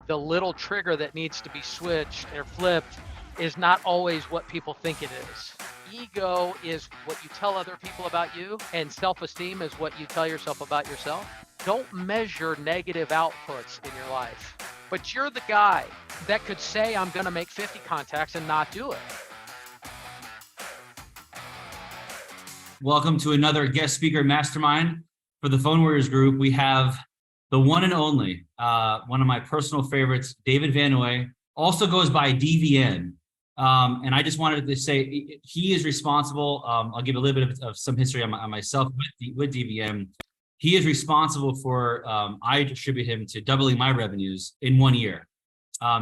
the little trigger that needs to be switched or flipped is not always what people think it is. Ego is what you tell other people about you, and self-esteem is what you tell yourself about yourself. Don't measure negative outputs in your life. But you're the guy that could say, I'm going to make 50 contacts and not do it. Welcome to another guest speaker mastermind for the Phone Warriors group. We have the one and only, one of my personal favorites, David Van Noy, also goes by DVN. And I just wanted to say he is responsible. I'll give a little bit of some history on myself with DVN. He is responsible for, I attribute him to doubling my revenues in 1 year,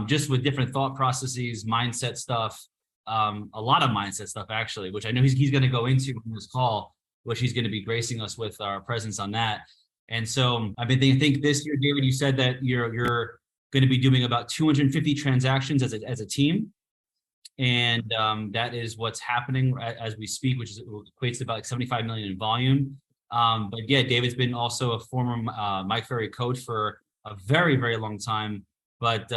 just with different thought processes, mindset stuff. A lot of mindset stuff, actually, which I know he's going to go into in this call, which he's going to be gracing us with our presence on that. And so I think this year, David, you said that you're going to be doing about 250 transactions as a team. And that is what's happening as we speak, which equates to about like 75 million in volume. But yeah, David's been also a former Mike Ferry coach for a very, very long time. But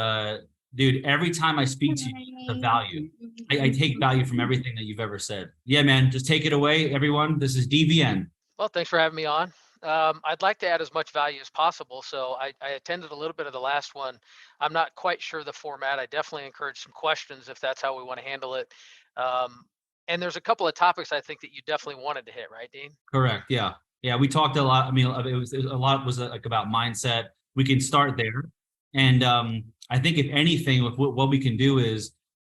dude, every time I speak to you, the value, I take value from everything that you've ever said. Yeah, man, just take it away, everyone. This is DVN. Well, thanks for having me on. I'd like to add as much value as possible. So I attended a little bit of the last one. I'm not quite sure the format. I definitely encourage some questions if that's how we want to handle it. And there's a couple of topics I think that you definitely wanted to hit, right, Dean? Correct. Yeah. Yeah. We talked a lot. I mean, it was a lot was like about mindset. We can start there. And I think if anything, what we can do is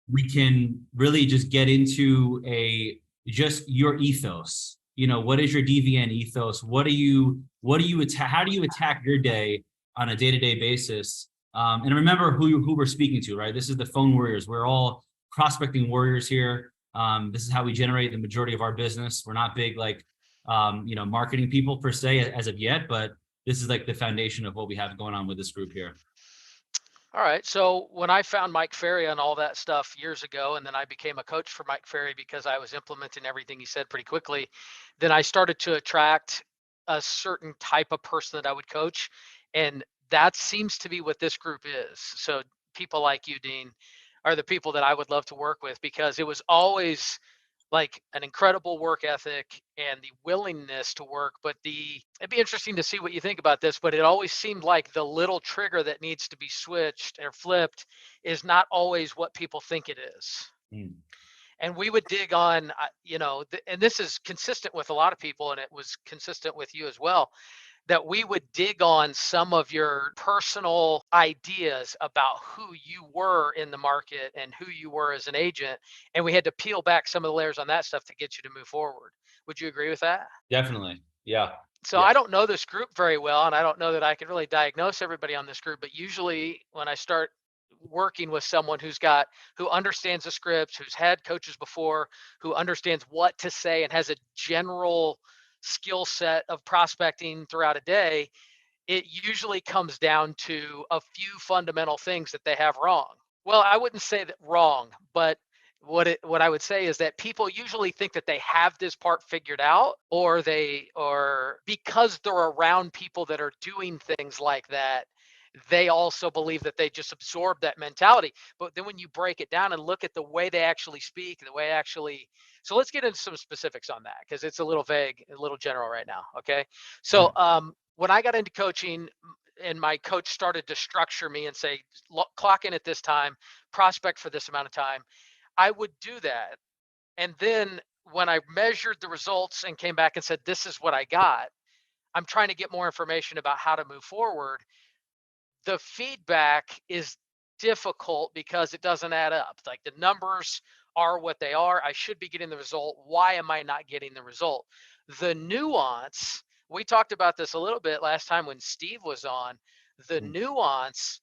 we can really just get into just your ethos. You know, what is your DVN ethos? How do you attack your day on a day-to-day basis? And remember who we're speaking to, right? This is the Phone Warriors. We're all prospecting warriors here. This is how we generate the majority of our business. We're not big like marketing people per se as of yet, but this is like the foundation of what we have going on with this group here. All right. So when I found Mike Ferry and all that stuff years ago, and then I became a coach for Mike Ferry because I was implementing everything he said pretty quickly, then I started to attract a certain type of person that I would coach. And that seems to be what this group is. So people like you, Dean, are the people that I would love to work with, because it was always like an incredible work ethic and the willingness to work. But it'd be interesting to see what you think about this, but it always seemed like the little trigger that needs to be switched or flipped is not always what people think it is. And we would dig on, and this is consistent with a lot of people, and it was consistent with you as well, that we would dig on some of your personal ideas about who you were in the market and who you were as an agent. And we had to peel back some of the layers on that stuff to get you to move forward. Would you agree with that? Definitely. Yeah. So I don't know this group very well, and I don't know that I can really diagnose everybody on this group, but usually when I start working with someone who understands the scripts, who's had coaches before, who understands what to say and has a general skill set of prospecting throughout a day, it usually comes down to a few fundamental things that they have wrong. Well, I wouldn't say that wrong, but what I would say is that people usually think that they have this part figured out, or because they're around people that are doing things like that, they also believe that they just absorb that mentality. But then when you break it down and look at the way they actually speak, so let's get into some specifics on that, because it's a little vague, a little general right now. Okay. So when I got into coaching and my coach started to structure me and say, clock in at this time, prospect for this amount of time, I would do that. And then when I measured the results and came back and said, this is what I got, I'm trying to get more information about how to move forward. The feedback is difficult because it doesn't add up. Like, the numbers are what they are. I should be getting the result. Why am I not getting the result? The nuance, we talked about this a little bit last time when Steve was on, the nuance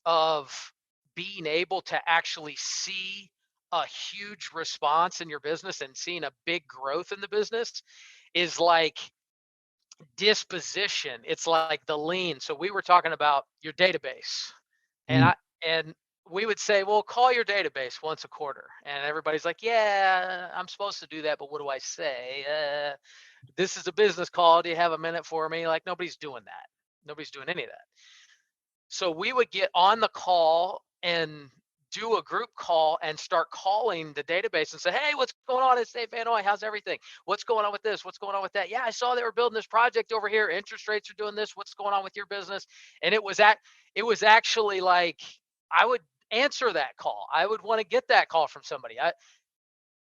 of being able to actually see a huge response in your business and seeing a big growth in the business is like disposition. It's like the lean. So we were talking about your database, and we would say, well, call your database once a quarter. And everybody's like, yeah, I'm supposed to do that, but what do I say? This is a business call. Do you have a minute for me? Like, nobody's doing that. Nobody's doing any of that. So we would get on the call and do a group call and start calling the database and say, hey, what's going on in State of Illinois? How's everything? What's going on with this? What's going on with that? Yeah, I saw they were building this project over here. Interest rates are doing this. What's going on with your business? And it was actually like I would answer that call. I would want to get that call from somebody.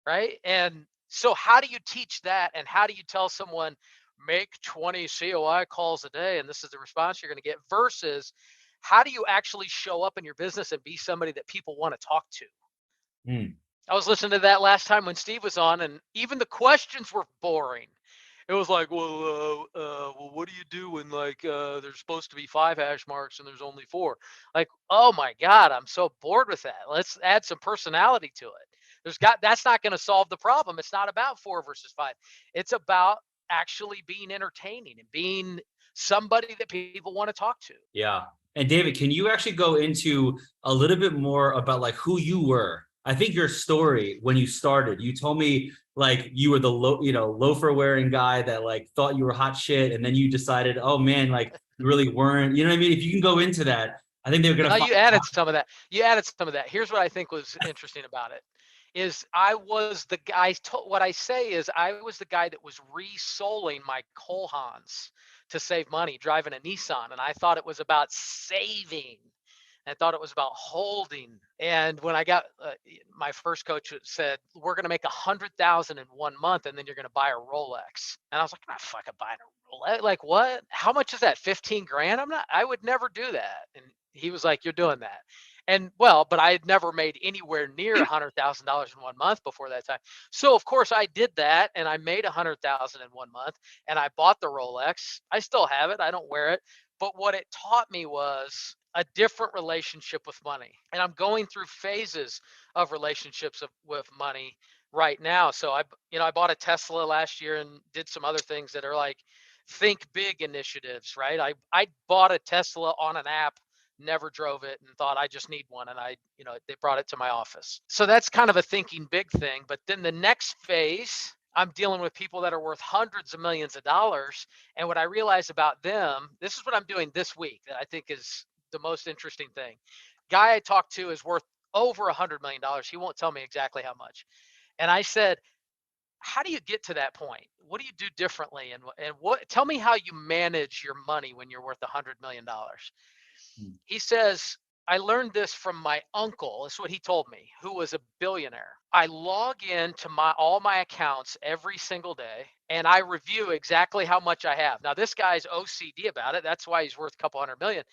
Right? And so how do you teach that? And how do you tell someone make 20 COI calls a day and this is the response you're going to get versus how do you actually show up in your business and be somebody that people want to talk to? Mm. I was listening to that last time when Steve was on, and even the questions were boring. It was like, well, what do you do when like there's supposed to be 5 hash marks and there's only 4? Like, oh my God, I'm so bored with that. Let's add some personality to it. That's not going to solve the problem. It's not about 4 versus 5. It's about actually being entertaining and being somebody that people want to talk to. Yeah. And David, can you actually go into a little bit more about like who you were? I think your story when you started, you told me like you were the loafer wearing guy that like thought you were hot shit, and then you decided, oh man, like you really weren't. You know what I mean? If you can go into that, I think they're gonna No, find. you added some of that. You added some of that. Here's what I think was interesting about it is I was the guy. What I say is I was the guy that was resoling my Colhans to save money, driving a Nissan, and I thought it was about saving. I thought it was about holding. And when I got my first coach said, "We're going to make 100,000 in 1 month, and then you're going to buy a Rolex." And I was like, "I'm not fucking buying a Rolex. Like what? How much is that? 15 grand? I'm not. I would never do that." And he was like, "You're doing that." And well, but I had never made anywhere near $100,000 in 1 month before that time. So of course I did that, and I made 100,000 in 1 month, and I bought the Rolex. I still have it. I don't wear it. But what it taught me was a different relationship with money. And I'm going through phases of relationships with money right now. So I bought a Tesla last year and did some other things that are like think big initiatives, right? I bought a Tesla on an app, never drove it, and thought I just need one. And they brought it to my office. So that's kind of a thinking big thing. But then the next phase, I'm dealing with people that are worth hundreds of millions of dollars. And what I realize about them, this is what I'm doing this week that I think is the most interesting thing. Guy I talked to is worth over $100 million. He won't tell me exactly how much. And I said, how do you get to that point? What do you do differently? And what? Tell me how you manage your money when you're worth $100 million. He says, I learned this from my uncle. That's what he told me, who was a billionaire. I log into all my accounts every single day and I review exactly how much I have. Now, this guy's OCD about it. That's why he's worth a couple hundred million.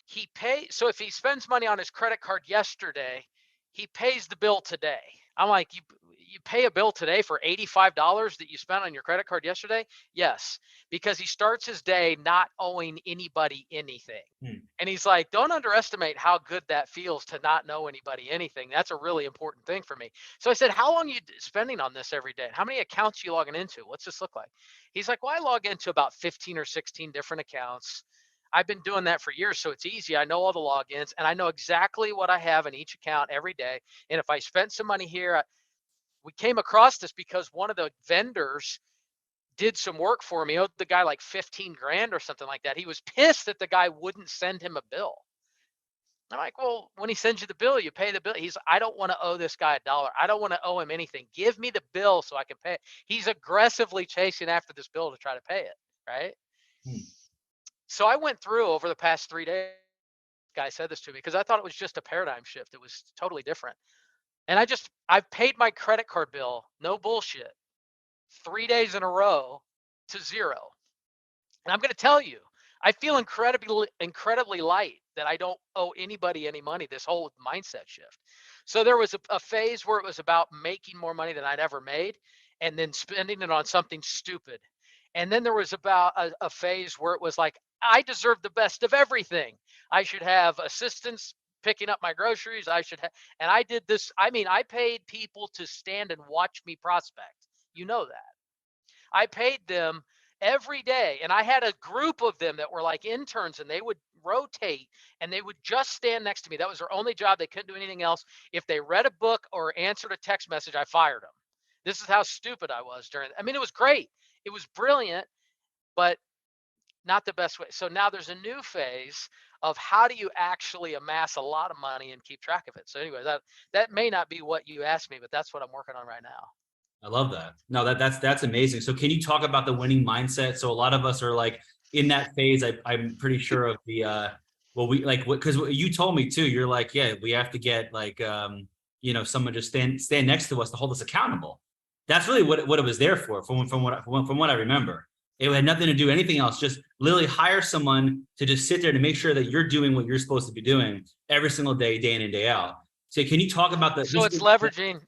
So if he spends money on his credit card yesterday, he pays the bill today. I'm like, you pay a bill today for $85 that you spent on your credit card yesterday? Yes, because he starts his day not owing anybody anything. And he's like, don't underestimate how good that feels to not know anybody anything. That's a really important thing for me. So I said, how long are you spending on this every day? How many accounts are you logging into? What's this look like? He's like, well, I log into about 15 or 16 different accounts. I've been doing that for years, so it's easy. I know all the logins and I know exactly what I have in each account every day. And if I spent some money here, we came across this because one of the vendors did some work for me, owed the guy like 15 grand or something like that. He was pissed that the guy wouldn't send him a bill. I'm like, well, when he sends you the bill, you pay the bill. I don't want to owe this guy $1. I don't want to owe him anything. Give me the bill so I can pay it. He's aggressively chasing after this bill to try to pay it. Right. Hmm. So I went through over the past 3 days. The guy said this to me because I thought it was just a paradigm shift. It was totally different. And I've paid my credit card bill, no bullshit, 3 days in a row to zero. And I'm going to tell you, I feel incredibly light that I don't owe anybody any money, this whole mindset shift. So there was a phase where it was about making more money than I'd ever made and then spending it on something stupid. And then there was about a phase where it was like, I deserve the best of everything. I should have assistants picking up my groceries. And I did this. I mean, I paid people to stand and watch me prospect. You know that. I paid them every day. And I had a group of them that were like interns and they would rotate and they would just stand next to me. That was their only job. They couldn't do anything else. If they read a book or answered a text message, I fired them. This is how stupid I was it was great. It was brilliant, but not the best way. So now there's a new phase of how do you actually amass a lot of money and keep track of it. So anyway, that may not be what you asked me, but that's what I'm working on right now. I love that. No, that's amazing. So can you talk about the winning mindset? So a lot of us are like in that phase. I'm pretty sure of the well, we like because you told me too. You're like, yeah, we have to get like someone just stand next to us to hold us accountable. That's really what it was there for. From what I remember, it had nothing to do anything else. Just literally hire someone to just sit there to make sure that you're doing what you're supposed to be doing every single day, day in and day out. So can you talk about the So just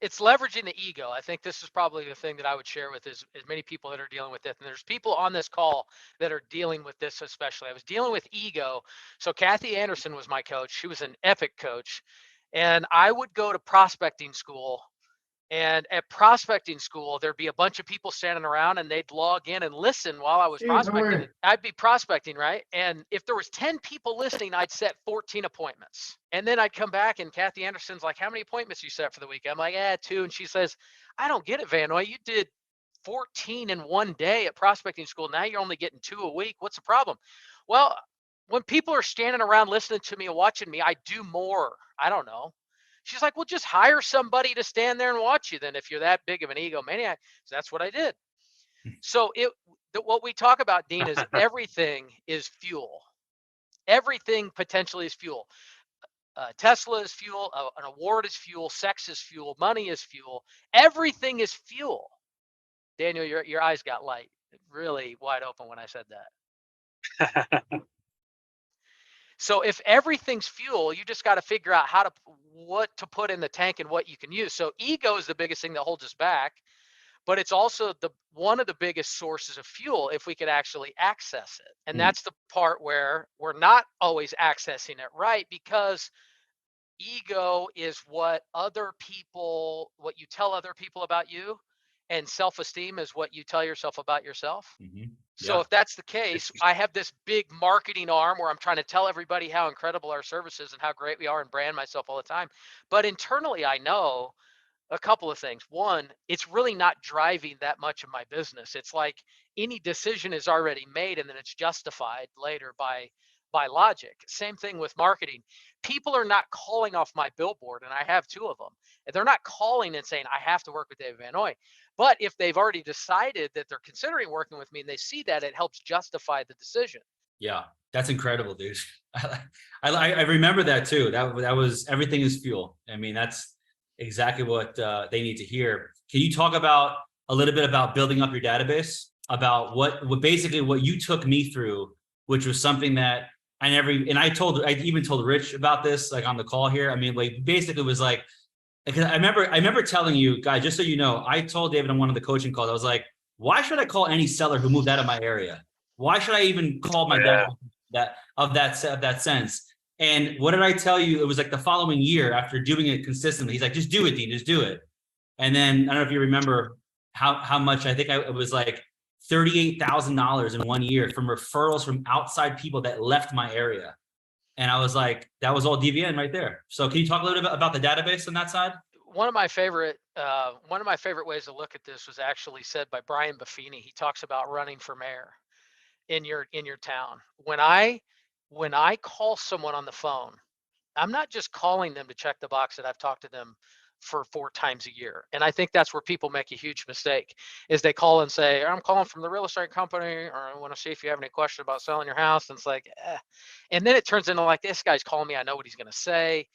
it's leveraging the ego. I think this is probably the thing that I would share with is many people that are dealing with this. And there's people on this call that are dealing with this, especially. I was dealing with ego. So Kathy Anderson was my coach. She was an epic coach. And I would go to prospecting school. And at prospecting school, there'd be a bunch of people standing around and they'd log in and listen while I was prospecting. I'd be prospecting, right? And if there was 10 people listening, I'd set 14 appointments. And then I'd come back and Kathy Anderson's like, how many appointments you set for the week? I'm like, 2. And she says, I don't get it, Vanoy. You did 14 in one day at prospecting school. Now you're only getting 2 a week. What's the problem? Well, when people are standing around listening to me and watching me, I do more. I don't know. She's like, well, just hire somebody to stand there and watch you then if you're that big of an egomaniac. So that's what I did. So what we talk about, Dean, is everything is fuel. Everything potentially is fuel. Tesla is fuel. An award is fuel. Sex is fuel. Money is fuel. Everything is fuel. Daniel, your eyes got light, really wide open when I said that. So if everything's fuel, you just got to figure out what to put in the tank and what you can use. So ego is the biggest thing that holds us back, but it's also one of the biggest sources of fuel if we could actually access it. And that's the part where we're not always accessing it right, because ego is what you tell other people about you, and self-esteem is what you tell yourself about yourself. Mm-hmm. So if that's the case, I have this big marketing arm where I'm trying to tell everybody how incredible our service is and how great we are and brand myself all the time. But internally, I know a couple of things. One, it's really not driving that much of my business. It's like any decision is already made and then it's justified later by logic. Same thing with marketing. People are not calling off my billboard, and I have 2 of them. And they're not calling and saying, I have to work with David Vanoy. But if they've already decided that they're considering working with me and they see that, it helps justify the decision. Yeah, that's incredible, dude. I remember that too. That was everything is fuel. I mean, that's exactly what they need to hear. Can you talk about a little bit about building up your database, about what basically what you took me through, which was something that I even told Rich about this, like on the call here. I mean, like basically it was like, because I remember telling you guys, just so you know, I told David on one of the coaching calls, I was like, why should I call any seller who moved out of my area? Why should I even call my dad of that sense? And what did I tell you? It was like the following year after doing it consistently. He's like, just do it, Dean, just do it. And then I don't know if you remember how much it was like $38,000 in 1 year from referrals from outside people that left my area. And I was like, that was all DVN right there. So can you talk a little bit about the database on that side? One of my favorite ways to look at this was actually said by Brian Buffini. He talks about running for mayor in your town. When I call someone on the phone, I'm not just calling them to check the box that I've talked to them for 4 times a year. And I think that's where people make a huge mistake, is they call and say, I'm calling from the real estate company, or I want to see if you have any question about selling your house. And it's like, And then it turns into like, this guy's calling me, I know what he's going to say.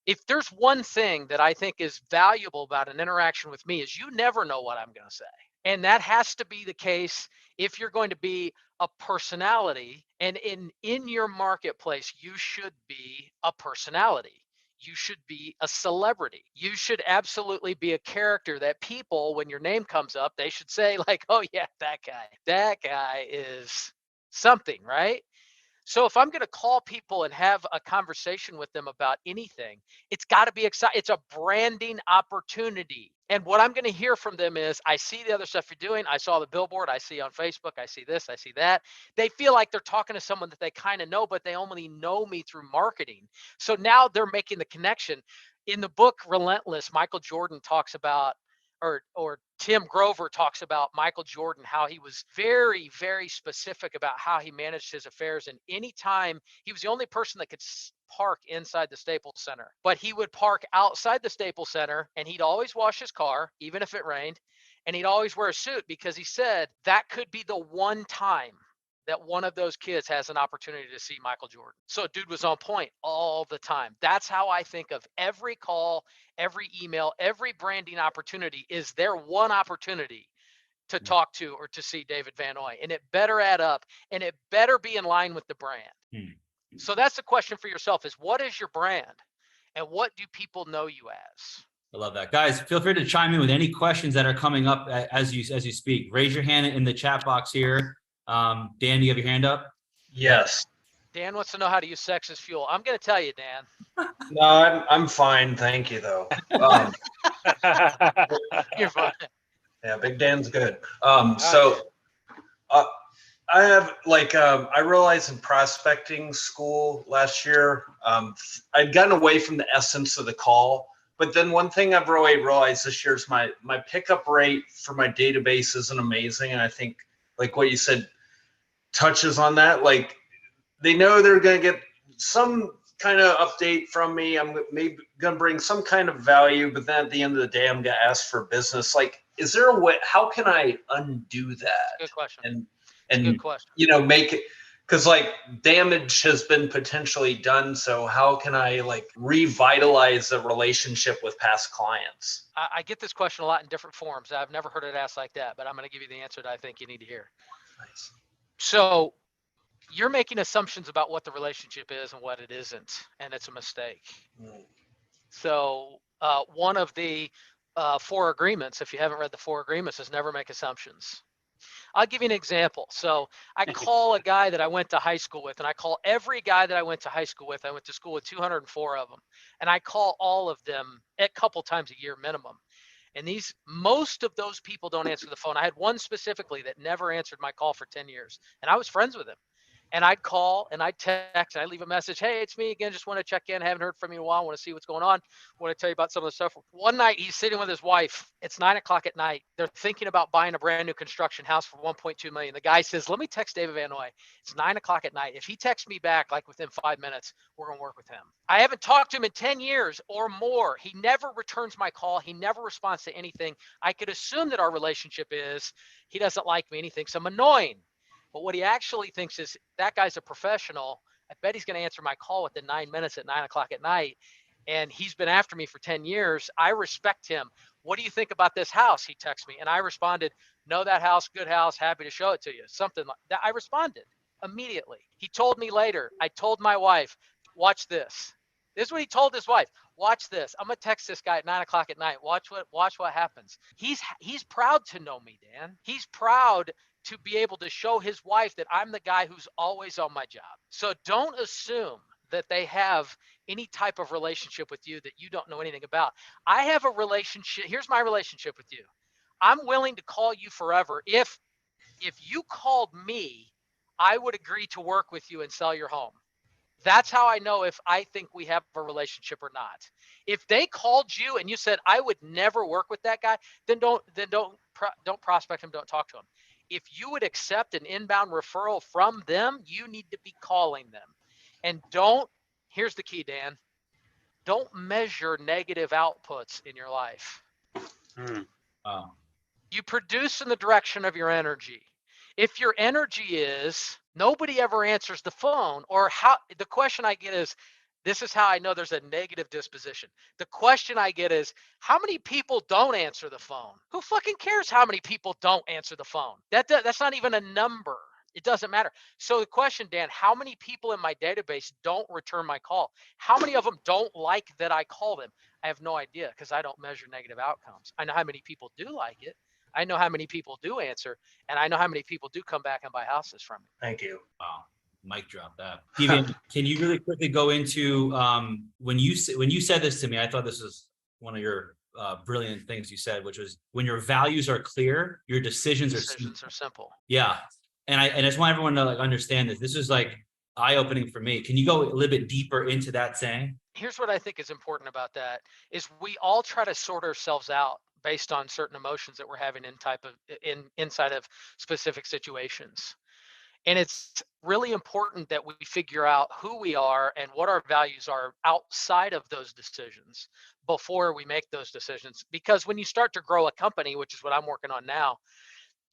If there's one thing that I think is valuable about an interaction with me, is you never know what I'm going to say. And that has to be the case if you're going to be a personality. And in your marketplace, you should be a personality. You should be a celebrity. You should absolutely be a character that people, when your name comes up, they should say like, oh yeah, that guy is something, right? So if I'm going to call people and have a conversation with them about anything, it's got to be exciting. It's a branding opportunity. And what I'm going to hear from them is, I see the other stuff you're doing. I saw the billboard. I see on Facebook. I see this. I see that. They feel like they're talking to someone that they kind of know, but they only know me through marketing. So now they're making the connection. In the book Relentless, Michael Jordan talks about, or Tim Grover talks about Michael Jordan, how he was very, very specific about how he managed his affairs. And anytime he was the only person that could park inside the Staples Center, but he would park outside the Staples Center and he'd always wash his car, even if it rained. And he'd always wear a suit because he said that could be the one time that one of those kids has an opportunity to see Michael Jordan. So dude was on point all the time. That's how I think of every call, every email, every branding opportunity is their one opportunity to talk to or to see David Van Noy. And it better add up and it better be in line with the brand. So that's the question for yourself is what is your brand and what do people know you as? I love that. Guys, feel free to chime in with any questions that are coming up as you speak. Raise your hand in the chat box here. Dan, do you have your hand up? Yes. Dan wants to know how to use sex as fuel. I'm going to tell you, Dan. No, I'm fine. Thank you, though. You're fine. Yeah, Big Dan's good. I have I realized in prospecting school last year, I'd gotten away from the essence of the call. But then one thing I've really realized this year is my pickup rate for my database isn't amazing. And I think like what you said touches on that. Like they know they're going to get some kind of update from me. I'm maybe going to bring some kind of value, but then at the end of the day, I'm going to ask for business. Like, is there a way, how can I undo that? Good question. And good question. Make it, because like damage has been potentially done. So how can I like revitalize a relationship with past clients? I get this question a lot in different forms. I've never heard it asked like that, but I'm going to give you the answer that I think you need to hear. Nice. So you're making assumptions about what the relationship is and what it isn't, and it's a mistake. So one of the 4 agreements, if you haven't read the 4 agreements, is never make assumptions. I'll give you an example. So I call a guy that I went to high school with, and I call every guy that I went to high school with. I went to school with 204 of them, and I call all of them a couple times a year minimum. And most of those people don't answer the phone. I had one specifically that never answered my call for 10 years, and I was friends with him. And I'd call and I'd text and I'd leave a message. Hey, it's me again. Just want to check in. Haven't heard from you in a while. Want to see what's going on. Want to tell you about some of the stuff. One night he's sitting with his wife. It's 9:00 at night. They're thinking about buying a brand new construction house for $1.2 million. The guy says, let me text David Van Noy. It's 9:00 at night. If he texts me back, like within 5 minutes, we're going to work with him. I haven't talked to him in 10 years or more. He never returns my call. He never responds to anything. I could assume that our relationship is he doesn't like me and he thinks I'm annoying. But what he actually thinks is that guy's a professional. I bet he's going to answer my call within 9 minutes at 9:00 at night. And he's been after me for 10 years. I respect him. What do you think about this house? He texted me. And I responded, know that house, good house, happy to show it to you. Something like that. I responded immediately. He told me later, I told my wife, watch this. This is what he told his wife. Watch this. I'm going to text this guy at 9:00 at night. Watch what happens. He's proud to know me, Dan. He's proud to be able to show his wife that I'm the guy who's always on my job. So don't assume that they have any type of relationship with you that you don't know anything about. I have a relationship. Here's my relationship with you. I'm willing to call you forever. If you called me, I would agree to work with you and sell your home. That's how I know if I think we have a relationship or not. If they called you and you said I would never work with that guy, then don't prospect him, don't talk to him. If you would accept an inbound referral from them, you need to be calling them. And here's the key, Dan, don't measure negative outputs in your life. Wow. You produce in the direction of your energy. If your energy is nobody ever answers the phone, or the question I get is, this is how I know there's a negative disposition. The question I get is, how many people don't answer the phone? Who fucking cares how many people don't answer the phone? That's not even a number. It doesn't matter. So the question, Dan, how many people in my database don't return my call? How many of them don't like that I call them? I have no idea because I don't measure negative outcomes. I know how many people do like it. I know how many people do answer, and I know how many people do come back and buy houses from me. Thank you. Wow. Mic drop that. Steven, can you really quickly go into when you said this to me, I thought this was one of your brilliant things you said, which was when your values are clear, your decisions are simple. Yeah. And I just want everyone to like understand this. This is like eye-opening for me. Can you go a little bit deeper into that saying? Here's what I think is important about that is we all try to sort ourselves out based on certain emotions that we're having inside of specific situations. And it's really important that we figure out who we are and what our values are outside of those decisions before we make those decisions. Because when you start to grow a company, which is what I'm working on now,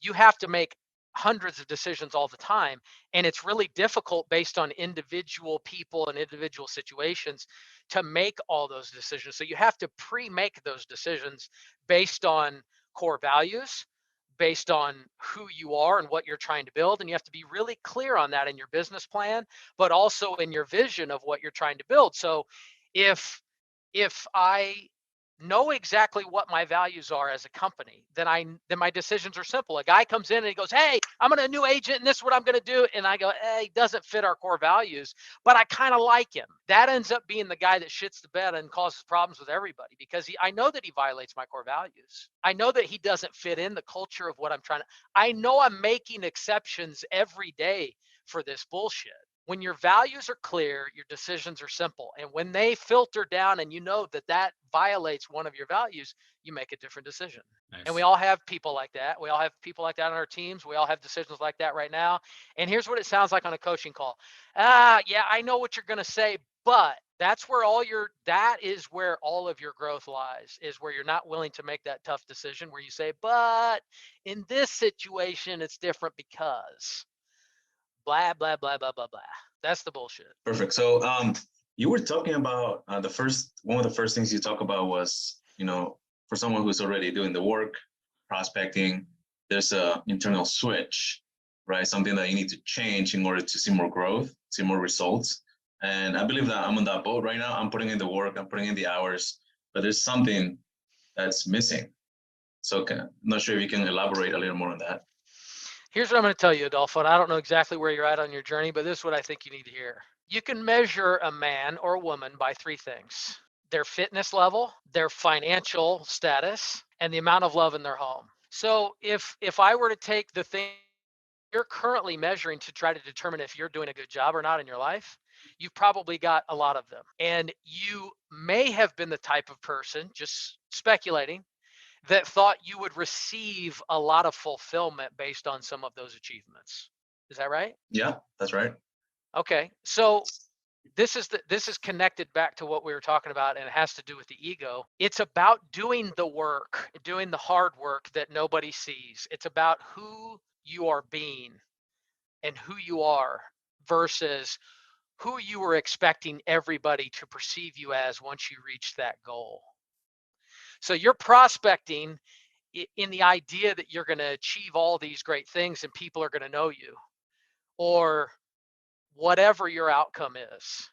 you have to make hundreds of decisions all the time. And it's really difficult based on individual people and individual situations to make all those decisions. So you have to pre-make those decisions based on core values, based on who you are and what you're trying to build. And you have to be really clear on that in your business plan, but also in your vision of what you're trying to build. So if I know exactly what my values are as a company, then my decisions are simple. A guy comes in and he goes, "Hey, I'm a new agent and this is what I'm going to do." And I go, "Hey, he doesn't fit our core values, but I kind of like him." That ends up being the guy that shits the bed and causes problems with everybody, because I know that he violates my core values. I know that he doesn't fit in the culture of what I'm trying to. I know I'm making exceptions every day for this bullshit. When your values are clear, your decisions are simple. And when they filter down and you know that that violates one of your values, you make a different decision. Nice. And we all have people like that. We all have people like that on our teams. We all have decisions like that right now. And here's what it sounds like on a coaching call. Yeah, I know what you're going to say, but that is where all of your growth lies, is where you're not willing to make that tough decision where you say, but in this situation, it's different because blah, blah, blah, blah, blah, blah. That's the bullshit. Perfect. So you were talking about one of the first things you talk about was, for someone who's already doing the work, prospecting, there's a internal switch, right? Something that you need to change in order to see more growth, see more results. And I believe that I'm on that boat right now. I'm putting in the work, I'm putting in the hours, but there's something that's missing. So I'm not sure if you can elaborate a little more on that. Here's what I'm going to tell you, Adolfo, and I don't know exactly where you're at on your journey, but this is what I think you need to hear. You can measure a man or a woman by three things: their fitness level, their financial status, and the amount of love in their home. So if I were to take the thing you're currently measuring to try to determine if you're doing a good job or not in your life, you've probably got a lot of them. And you may have been the type of person, just speculating, that thought you would receive a lot of fulfillment based on some of those achievements. Is that right? Yeah, that's right. Okay. So this is connected back to what we were talking about, and it has to do with the ego. It's about doing the work, doing the hard work that nobody sees. It's about who you are being and who you are versus who you were expecting everybody to perceive you as once you reach that goal. So you're prospecting in the idea that you're going to achieve all these great things and people are going to know you, or whatever your outcome is.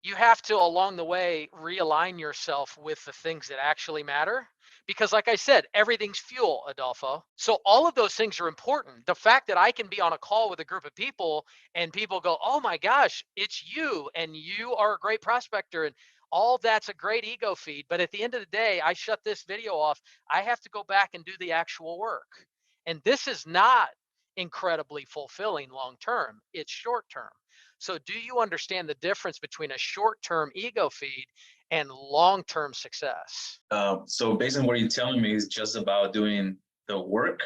You have to, along the way, realign yourself with the things that actually matter. Because like I said, everything's fuel, Adolfo. So all of those things are important. The fact that I can be on a call with a group of people and people go, "Oh my gosh, it's you, and you are a great prospector," and all that's a great ego feed. But at the end of the day, I shut this video off. I have to go back and do the actual work. And this is not incredibly fulfilling long term. It's short term. So do you understand the difference between a short-term ego feed and long-term success? So based on what you're telling me, is just about doing the work,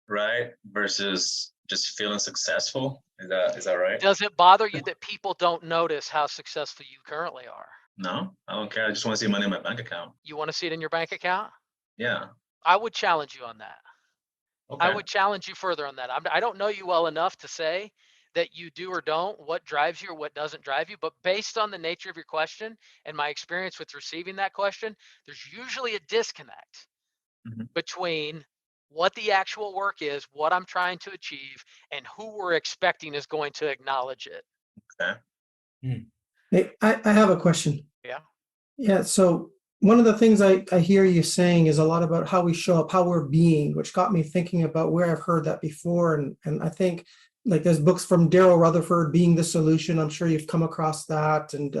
right? Versus just feeling successful. Is that right? Does it bother you that people don't notice how successful you currently are? No, I don't care. I just want to see money in my bank account. You want to see it in your bank account? Yeah. I would challenge you on that. Okay. I would challenge you further on that. I don't know you well enough to say that you do or don't, what drives you or what doesn't drive you, but based on the nature of your question and my experience with receiving that question, there's usually a disconnect between what the actual work is, what I'm trying to achieve, and who we're expecting is going to acknowledge it. Okay. Hey, I have a question. Yeah. Yeah. So one of the things I hear you saying is a lot about how we show up, how we're being, which got me thinking about where I've heard that before. And I think like there's books from Daryl Rutherford, Being the Solution. I'm sure you've come across that. And,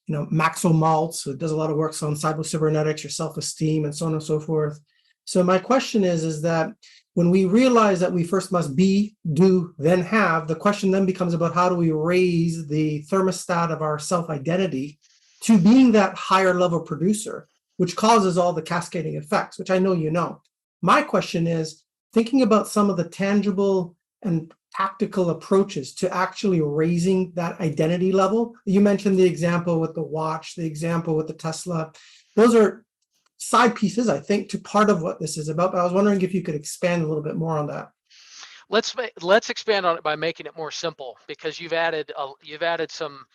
Maxwell Maltz, who does a lot of work on cybernetics, your self-esteem, and so on and so forth. So my question is that when we realize that we first must be, do, then have, the question then becomes about how do we raise the thermostat of our self-identity to being that higher level producer. which causes all the cascading effects, which I know you know. My question is thinking about some of the tangible and tactical approaches to actually raising that identity level. You mentioned the example with the watch, the example with the Tesla. Those are side pieces, I think, to part of what this is about. But I was wondering if you could expand a little bit more on that. Let's expand on it by making it more simple, because you've added some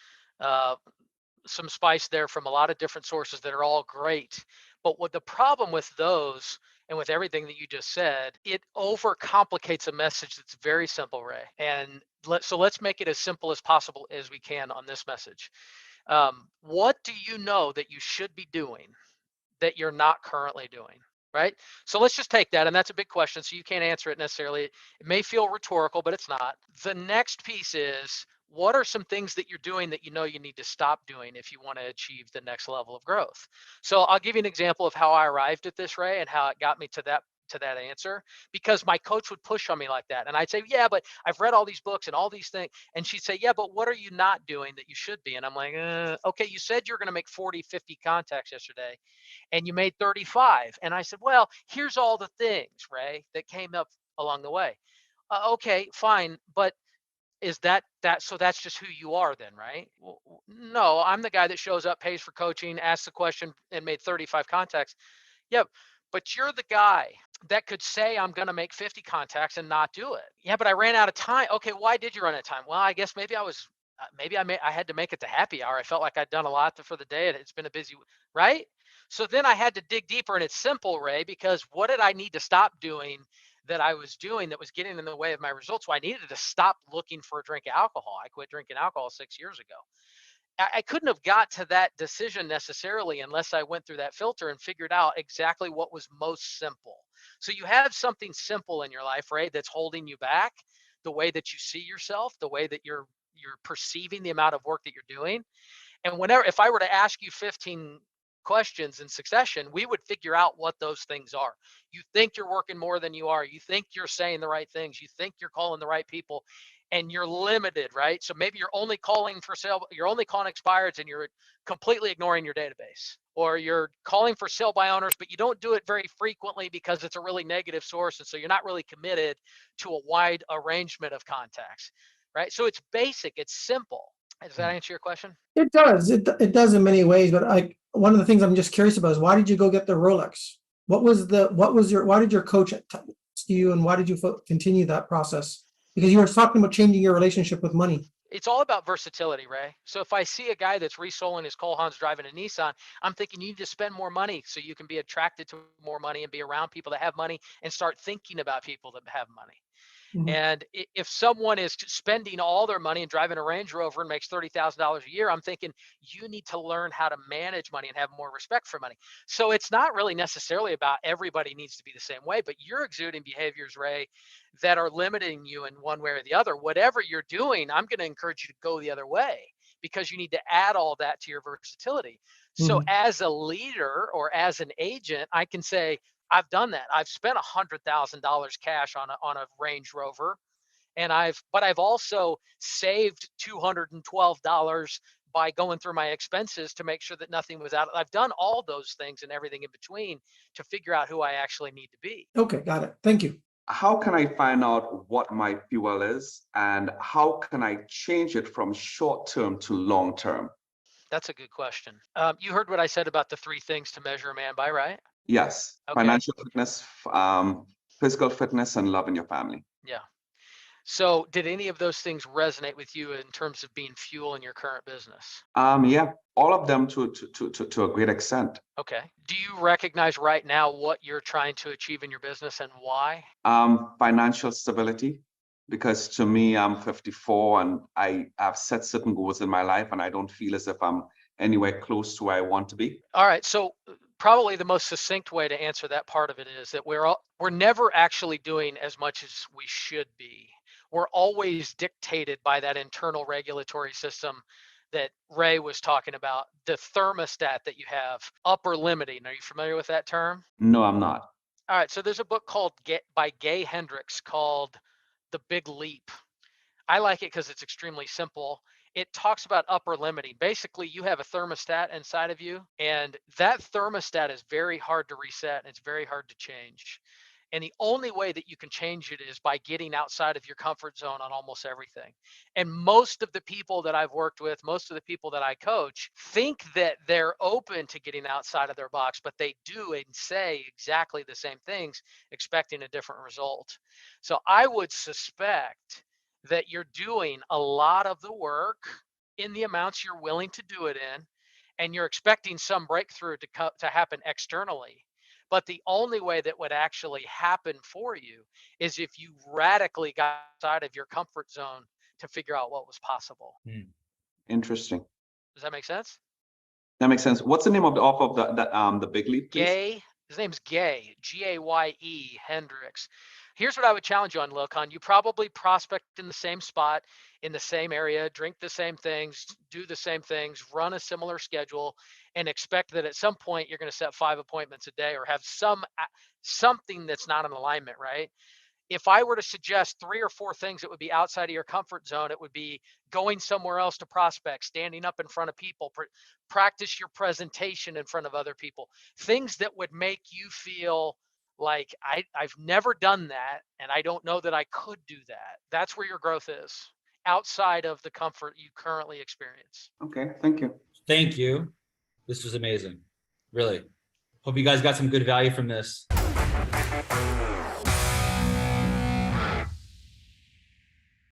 spice there from a lot of different sources that are all great. But what the problem with those and with everything that you just said, it overcomplicates a message that's very simple, Ray. And let's make it as simple as possible as we can on this message. What do you know that you should be doing that you're not currently doing? Right? So let's just take that. And that's a big question. So you can't answer it necessarily. It may feel rhetorical, but it's not. The next piece is, what are some things that you're doing that you know you need to stop doing if you want to achieve the next level of growth? So I'll give you an example of how I arrived at this, Ray, and how it got me to that answer, because my coach would push on me like that. And I'd say, yeah, but I've read all these books and all these things. And she'd say, yeah, but what are you not doing that you should be? And I'm like, okay, you said you're going to make 40, 50 contacts yesterday and you made 35. And I said, well, here's all the things, Ray, that came up along the way. Okay, fine. But is that so that's just who you are then, right? Well, no, I'm the guy that shows up, pays for coaching, asks the question, and made 35 contacts. Yeah, but you're the guy that could say I'm going to make 50 contacts and not do it. Yeah, but I ran out of time. Okay, why did you run out of time? Well, I guess maybe I had to make it to happy hour. I felt like I'd done a lot for the day, and it's been a busy, right? So then I had to dig deeper, and it's simple, Ray, because what did I need to stop doing that I was doing that was getting in the way of my results? So I needed to stop looking for a drink of alcohol. I quit drinking alcohol 6 years ago. I couldn't have got to that decision necessarily unless I went through that filter and figured out exactly what was most simple. So you have something simple in your life, Ray, that's holding you back, the way that you see yourself, the way that you're perceiving the amount of work that you're doing. And if I were to ask you 15 questions in succession, we would figure out what those things are. You think you're working more than you are. You think you're saying the right things. You think you're calling the right people, and you're limited, right? So maybe you're only calling for sale, you're only calling expireds, and you're completely ignoring your database. Or you're calling for sale by owners, but you don't do it very frequently because it's a really negative source. And so you're not really committed to a wide arrangement of contacts, right? So it's basic, it's simple. Does that answer your question? It does. It does in many ways. But one of the things I'm just curious about is, why did you go get the Rolex? Why did your coach ask you, and why did you continue that process? Because you were talking about changing your relationship with money. It's all about versatility, Ray. So if I see a guy that's resoling his Cole Haans driving a Nissan, I'm thinking you need to spend more money so you can be attracted to more money and be around people that have money and start thinking about people that have money. Mhm. And if someone is spending all their money and driving a Range Rover and makes $30,000 a year, I'm thinking you need to learn how to manage money and have more respect for money. So it's not really necessarily about everybody needs to be the same way, but you're exuding behaviors, Ray, that are limiting you in one way or the other. Whatever you're doing, I'm going to encourage you to go the other way, because you need to add all that to your versatility. So Mhm. as a leader or as an agent, I can say, I've done that. I've spent $100,000 cash on a Range Rover, and I've also saved $212 by going through my expenses to make sure that nothing was out. I've done all those things and everything in between to figure out who I actually need to be. Okay, got it. Thank you. How can I find out what my fuel is, and how can I change it from short term to long term? That's a good question. You heard what I said about the 3 things to measure a man by, right? Yes, Okay. financial fitness, physical fitness, and love in your family. Yeah. So did any of those things resonate with you in terms of being fuel in your current business? Yeah, all of them to a great extent. Okay. Do you recognize right now what you're trying to achieve in your business and why? Financial stability, because to me, I'm 54 and I have set certain goals in my life, and I don't feel as if I'm anywhere close to where I want to be. All right. So probably the most succinct way to answer that part of it is that we're never actually doing as much as we should be. We're always dictated by that internal regulatory system that Ray was talking about, the thermostat that you have, upper limiting. Are you familiar with that term? No, I'm not. All right. So there's a book by Gay Hendricks called The Big Leap. I like it because it's extremely simple. it talks about upper limiting. Basically, you have a thermostat inside of you, and that thermostat is very hard to reset and it's very hard to change. And the only way that you can change it is by getting outside of your comfort zone on almost everything. And most of the people that I've worked with, most of the people that I coach, think that they're open to getting outside of their box, but they do and say exactly the same things, expecting a different result. So I would suspect that you're doing a lot of the work in the amounts you're willing to do it in, and you're expecting some breakthrough to happen externally. But the only way that would actually happen for you is if you radically got outside of your comfort zone to figure out what was possible. Interesting. Does that make sense? That makes sense. What's the name of the author of the big leap, please? Gay. His name's Gay, Gaye Hendricks. Here's what I would challenge you on, Lilcon. You probably prospect in the same spot, in the same area, drink the same things, do the same things, run a similar schedule, and expect that at some point you're going to set 5 appointments a day or have something that's not in alignment, right? If I were to suggest 3 or 4 things that would be outside of your comfort zone, it would be going somewhere else to prospect, standing up in front of people, practice your presentation in front of other people, things that would make you feel like I've never done that and I don't know that I could do that. That's where your growth is, outside of the comfort you currently experience. Okay, thank you. Thank you. This was amazing. Really. Hope you guys got some good value from this.